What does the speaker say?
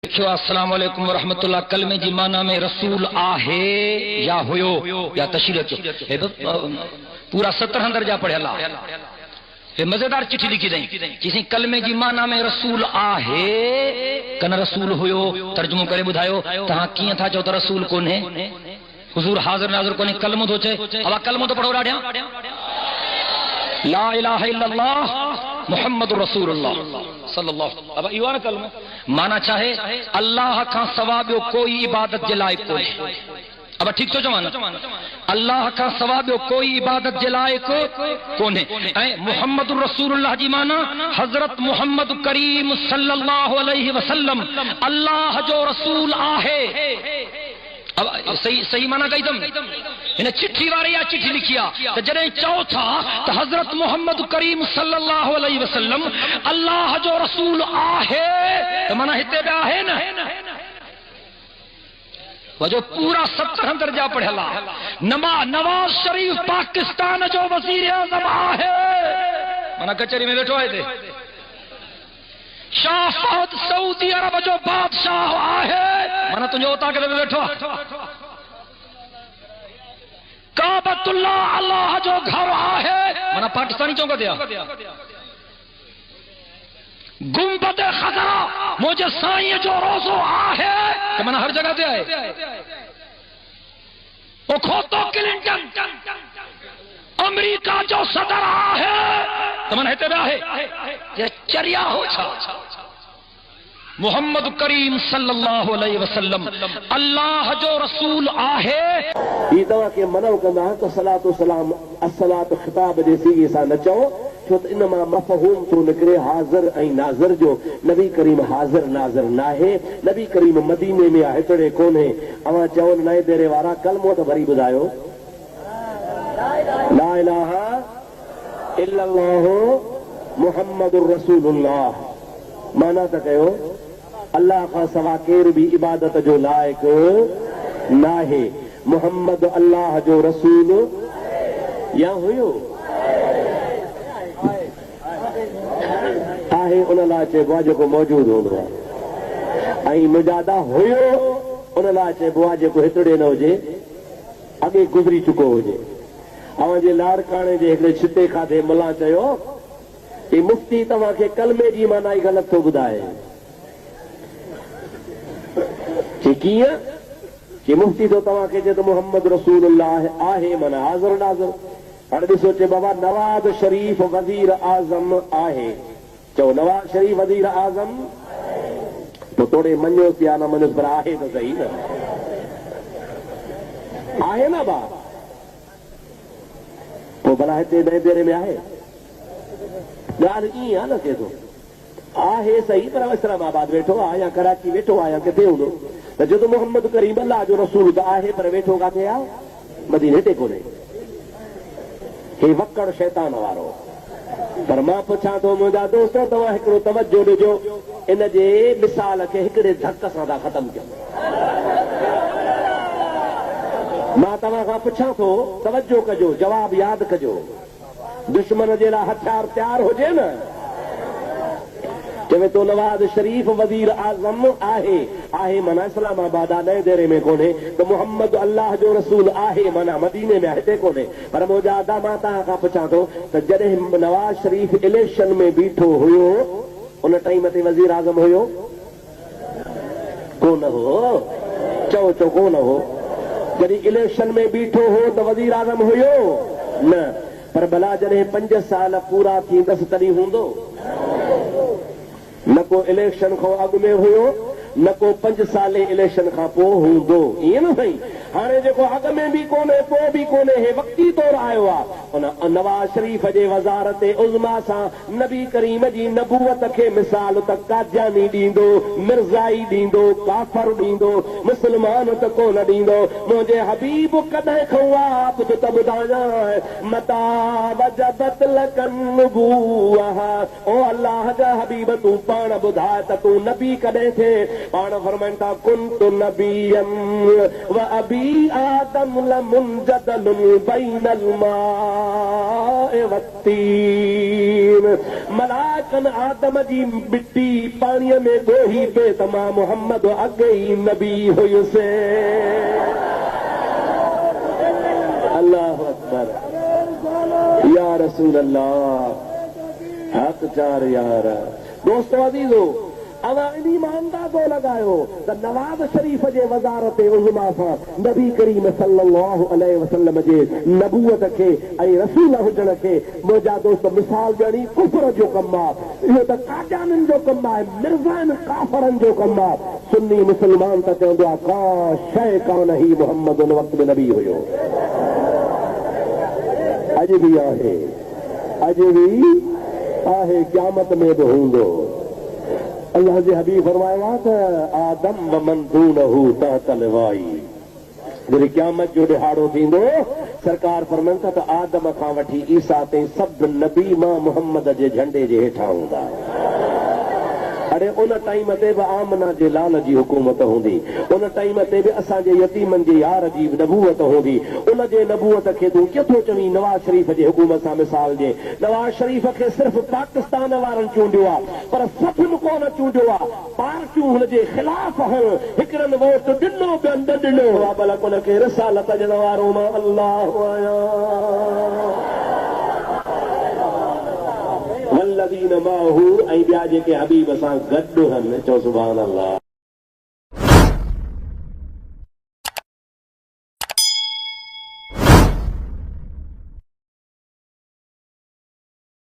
देखियो अस्सलाम वालेकुम वरहमतुल्लाह। कलमे जी माना में रसूल आहे या हुयो या तशरीह पूरा 17 दर्जा पढ़ियल आहे। ये मजेदार चिट्ठी लिखी दई किसी कलमे जी माना में रसूल आहे कन रसूल हुयो। तर्जुमो करे बुधायो तहां किए था चो त रसूल कोने हुजूर हाजिर नाज़िर कोने कलमो तो चे अब कलमो तो पढ़ो ॾाढिया ला इलाहा इल्लल्लाह मुहम्मदुर रसूलुल्लाह सल्लल्लाहु। अब इहो न कलमो माना चाहे अल्लाह का सवा ॿियो कोई इबादत जे लाइक़ कोन्हे। अब ठीक तो चवान अल्लाह का सवा ॿियो कोई इबादत जे लाइक़ कोन्हे। ऐं मुहम्मदुर रसूलुल्लाह जी माना हजरत मुहम्मद करीम सल्लल्लाहु अलैहि वसल्लम अल्लाह जो रसूल आहे। अब सही सही माना कही तुम इन चिट्ठी वारे या चिट्ठी लिखिया तो जॾहिं चओ था तो हजरत मोहम्मद करीम सल्लल्लाहु अलैहि वसल्लम अल्लाह जो रसूल आहे तो माना हिते बि आहे न वजो पूरा 17 दर्जा पढ़ियल आहे। नवाज शरीफ पाकिस्तान जो वज़ीर आज़म आहे माना कचहरी में वेठो आहे हिते। शाह फहद सऊदी अरब जो बादशाह आहे माना तुझो उता के वेठो। काबतुल्लाह अल्लाह जो घर आहे माना पाकिस्तानी चौक दिया। गुंबद खजरा मुझे साईं जो रोज़ो आहे तो माना हर जगह ते आहे। ओ खोतो क्लिंटन अमेरिका जो सदर आहे तो माना हिते बि आहे। ये चरिया हो छा मुहम्मद करीम सल्लल्लाहु अलैहि वसल्लम अल्लाह जो रसूल आहे। ये तवा के मनो कंदा तो सलातो सलाम अस्सलात खिताब जे सीगे सा न चओ छो त इनमा मफहूम तो निकरे हाजिर ऐं नाज़िर जो। नबी करीम हाजिर नाज़िर नाहे। नबी करीम मदीने में आहे तड़े कोन्हे। अवा चओ नए देरे वारा कलमो तो भरी बुधायो ला इलाहा इल्लल्लाहु मुहम्मदुर रसूलुल्लाह। माना त कयो अल्लाह का सवा केर भी इबादत जो लायक नाहे। मुहम्मद अल्लाह जो रसूल या हुयो आहे उन लाइ चइबो आहे जेको मौजूद हूंदो आहे। ऐं मुजादा हुयो उन लाइ चइबो आहे जेको हितड़े न हुजे अॻे गुज़री चुको हुजे। अवां जे लाड़काणे जे हिकिड़े छिते खाधे मुला चयो कि मुफ्ती तव्हांखे कलमे जी माना ई ग़लति थो ॿुधाए। कीअं कि मुफ्ती तो तव्हांखे चए त मुहम्मद रसूलुल्लाह आहे माना हाज़िर नाज़िर। हाणे ॾिसो चए बाबा नवाज़ शरीफ वज़ीर आज़म आहे। चओ नवाज़ शरीफ वज़ीर आज़म तो तोड़े मञोसि या न मञोसि पर आहे त सही न आहे न बा पोइ भला हिते नए देरे में आहे ॻाल्हि ईअं आहे न थिए थो आहे सही पर इस्लामाबाद वेठो आहे या कराची वेठो आहे या किथे हूंदो त जदो मोहम्मद करीम अल्लाह जो रसूल त आहे पर वेठो किथे आहे मदीने ते कोन्हे। हे वकड़ शैतान वारो। पर मां पुछां थो मुंहिंजा दोस्त तव्हां हिकिड़ो तवजो ॾिजो इन जे मिसाल खे हिकिड़े धक सां था ख़तमु कयूं। मां तव्हां खां पुछां थो तवजो कजो जवाब यादि कजो। दुश्मन जे लाइ हथियार तयार हुजे न चवे तो नवाज शरीफ वज़ीर आज़म आहे आहे माना इस्लामाबाद नए देरे में कोन्हे। तो मुहम्मद अल्लाह जो रसूल आहे माना मदीने में हिते कोन्हे। पर मुजादा मां तव्हां खां पुछां थो त जॾहिं नवाज शरीफ इलेक्शन में बीठो हुयो उन टाइम ते वज़ीर आज़म हुयो कोन हो। चओ चओ कोन हो। जॾहिं इलेक्शन में बीठो हो त वज़ीर आज़म हुयो न। पर भला जॾहिं 5 साल पूरा थींदसि तॾहिं हूंदो न को इलेक्शन खां अॻु में हुयो न को 5 साल इलेक्शन खां पोइ हूंदो। ईअं न साईं हाणे जेको अॻु में बि कोन्हे पोइ बि कोन्हे हे वक़्ती तौर आयो आहे। उन नवाज शरीफ जे वज़ारत उज़मा सां नबी करीम जी नबूवत खे मिसाल त कादियानी ॾींदो मिर्ज़ाई ॾींदो काफ़र ॾींदो मुस्लमान त कोन ॾींदो। मुंहिंजे हबीब कॾहिं ख़वाब त ॿुधायां मता वजबत लकन नबूअह। ओ अल्लाह जा हबीब तूं पाण ॿुधाए त तूं नबी कॾहिं थिए। पाण फरमाइनि था कुंतु नबियन व अबी अबी आदम लमुनजदलुन बैनल माए वत्तीन। मलाकन आदम जी मिट्टी पानी में गोही पे तमा मोहम्मद अगे ही नबी हुयुसे। अल्लाह अकबर या रसूल अल्लाह। हक चार यार दोस्तों अजीजो अवा इन ईमानदार दो लगायो त नवाज शरीफ जे वज़ारत उज़मा सां नबी करीम सल्लल्लाहु अलैहि वसल्लम जे नबूवत खे ऐं रसूल हुजण खे मुंहिंजा दोस्त मिसाल ॾियणी कुफर जो कमु आहे। इहो त काजाननि जो कमु आहे, मिर्ज़ाइन काफ़रनि जो कमु आहे। सुन्नी मुस्लमान त चवंदो आहे का शइ कान ही मोहम्मद उन वक़्त में नबी हुयो। अॼु बि आहे, अॼु बि आहे, क़यामत में बि हूंदो। अल्लाह जे हबीब फरमायो आहे त आदम व मन दूनहु तहत लिवाई। जॾहिं क़यामत जो ॾिहाड़ो थींदो सरकार फरमाइनि था त आदम खां वठी ईसा ताईं सभु नबी मां मुहम्मद जे झंडे जे हेठां हूंदा। अरे उन टाइम ते बि आमना जे लाल जी हुकूमत हूंदी, उन टाइम ते बि असांजे यतीमनि जे यार जी नबूवत हूंदी। उन जे नबूवत खे तूं केतिरो चवीं नवाज शरीफ जे हुकूमत सां मिसाल ॾे। नवाज शरीफ खे सिर्फ़ पाकिस्तान वारनि चूंडियो आहे, पर सभिनि कोन चूंडियो आहे। पार्टियूं हुन जे ख़िलाफ़ हल हिकिड़नि वोट ॾिनो ॿियनि न ॾिनो। भला उन खे रिसालत ॾियण वारो मां अल्लाह आहियां। वल्लज़ीन माहू ऐं ॿिया जेके हबीब सां गॾु हन चओ सुभान अल्लाह।